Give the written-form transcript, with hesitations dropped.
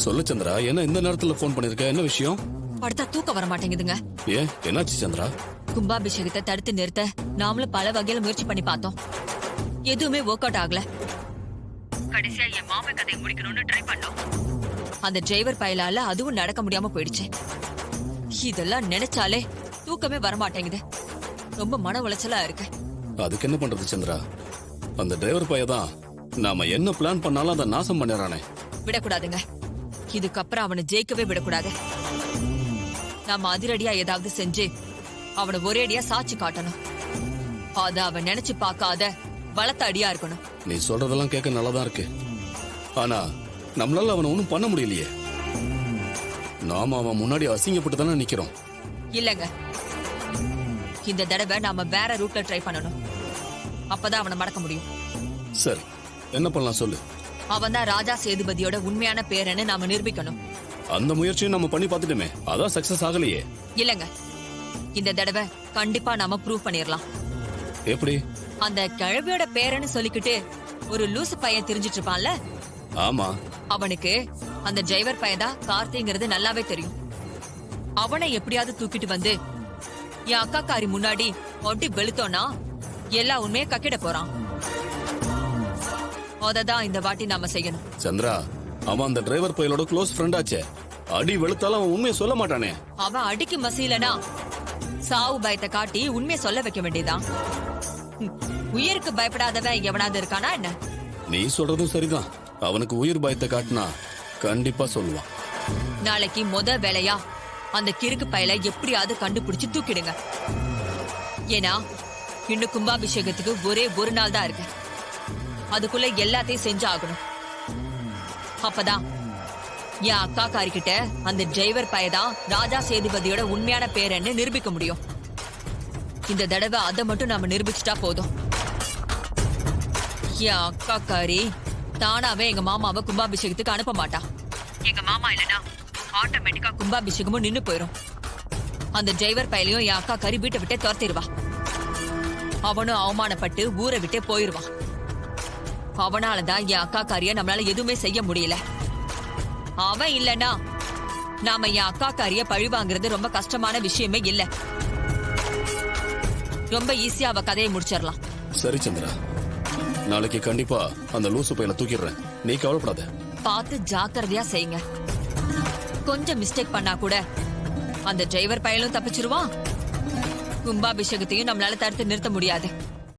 சொல்லு சந்திரா, என்ன இந்த நேரத்துல போன் பண்ணிருக்க? என்ன விஷயம்? படுத்தா தூக்கம் வர மாட்டேங்குதுங்க. ஏன், என்னாச்சு சந்திரா? கும்பாபிஷேகத்தை தடுத்து நிறுத்த நாமளும் பல வகையில முயற்சி பண்ணி பார்த்தோம். எதுவுமே ஒர்க் அவுட் ஆகல. கடைசியா என் மாமன் கதையை முடிக்கணும்னு ட்ரை பண்ணோம். அந்த டிரைவர் பயலால அதுவும் நடக்க முடியாம போயிடுச்சு. இதெல்லாம் நினைச்சாலே தூக்கமே வர மாட்டேங்குது. ரொம்ப மன உளைச்சலா இருக்கு. அதுக்கு என்ன பண்றது சந்திரா? அந்த டிரைவர் பையதான் நாம என்ன பிளான் பண்ணாலும் அதை நாசம் பண்ணிடுறானே. விடக்கூடாதுங்க. இதுக்கப்புறம் அவனை ஜெயிக்கவே விடக்கூடாது. நாம அதிரடியா ஏதாவது செஞ்சு அவனை ஒரேடியா சாட்சி காட்டணும். அத அவன் நினைச்சு பார்க்காத பலத்த அடியா இருக்கணும். நீ சொல்றதெல்லாம் கேட்க நல்லாதான் இருக்கு. ஆனா நம்மளால அவனை ஒண்ணும் பண்ண முடியலையே. நாம அவன் முன்னாடி அசிங்கப்பட்டு தானே நிக்கிறோம். இல்லங்க, இந்த தடவை நாம வேற ரூட்ல ட்ரை பண்ணணும். அப்பதான் அவனை மடக்க முடியும். சரி, என்ன பண்ணலாம் சொல்லு. அவன் தான் ராஜா சேதுபதியோட உண்மையான பேரன்னு நாம நிரூபிக்கணும். அந்த முயற்சியும் நம்ம பண்ணி பார்த்துட்டுமே, அதான் சக்சஸ் ஆகலையே. இல்லங்க, இந்த தடவை கண்டிப்பா நாம ப்ரூவ் பண்ணிரலாம். எப்படி? அந்த கிழவியோட பேரன்னு சொல்லிக்கிட்டு ஒரு லூசு பையன் தெரிஞ்சிட்டு இருப்பான்ல. ஆமா. அவனுக்கு அந்த டிரைவர் பையன் தான் கார்த்திங்கிறது நல்லாவே தெரியும். அவனை எப்படியாவது தூக்கிட்டு வந்து என் அக்கா காரி முன்னாடி ஒட்டி வெளுத்தோன்னா எல்லா உண்மையை கக்கிட போறான். அததான் இந்த வாட்டி நாம செய்யணும். சந்திரா, அவன் அந்த டிரைவர் பையலோட க்ளோஸ் ஃப்ரெண்ட் ஆச்சே. அடி வெளுத்தாலும் அவன் உண்மையை சொல்ல மாட்டானே. அவன் அடிக்கு மசியலனா சாவு பயத்தை காட்டி உண்மையை சொல்ல வைக்க வேண்டியதான். உயிருக்கு பயப்படாதவன் எவனாவது இருக்கானா என்ன? நீ சொல்றதும் சரிதான். அவனுக்கு உயிர் பயத்தை காட்டினா கண்டிப்பா சொல்லுவான். நாளைக்கு வேலையா அந்த கிறுக்கு பயலை எப்படியாவது கண்டுபிடிச்சு தூக்கிடுங்க. ஏன்னா இன்னும் கும்பாபிஷேகத்துக்கு ஒரே ஒரு நாள் தான் இருக்கு. அதுக்குள்ள எல்லாத்தையும் செஞ்சு ஆகணும். அப்பதான் என் அக்கா காரிக்கிட்ட அந்த டிரைவர் பையதான் ராஜா சேதுபதியோட உண்மையான பேரன்னு நிரூபிக்க முடியும். இந்த தடவை அதை மட்டும் நாம நிரூபிச்சுட்டா போதும். என் அக்கா காரி தானாவே எங்க மாமாவை கும்பாபிஷேகத்துக்கு அனுப்ப மாட்டா. எங்க மாமா இல்லனா ஆட்டோமேட்டிக்கா கும்பாபிஷேகமும் நின்னு போயிரும். அந்த டிரைவர் பையலையும் என் அக்கா காரி வீட்டை விட்டே துரத்திடுவா. அவனும் அவமானப்பட்டு ஊரை விட்டே போயிருவான். அவனாலதான் என் அக்கா காரிய நம்மளால எதுவுமே செய்ய முடியல. அவன் இல்லனா நாம என் அக்கா காரிய பழி வாங்குறது ரொம்ப கஷ்டமான விஷயமே இல்ல. ரொம்ப ஈஸியா அவ கதையை முடிச்சிடலாம். சரி சந்திரா, நாளைக்கு கண்டிப்பா அந்த லூசு பையனை தூக்கிடுறேன். நீ கவலைப்படாத. பார்த்து ஜாக்கிரதையா செய்யுங்க. கொஞ்சம் மிஸ்டேக் பண்ணா கூட அந்த டிரைவர் பையனும் தப்பிச்சிருவான். கும்பாபிஷேகத்தையும் நம்மளால தடுத்து நிறுத்த முடியாது.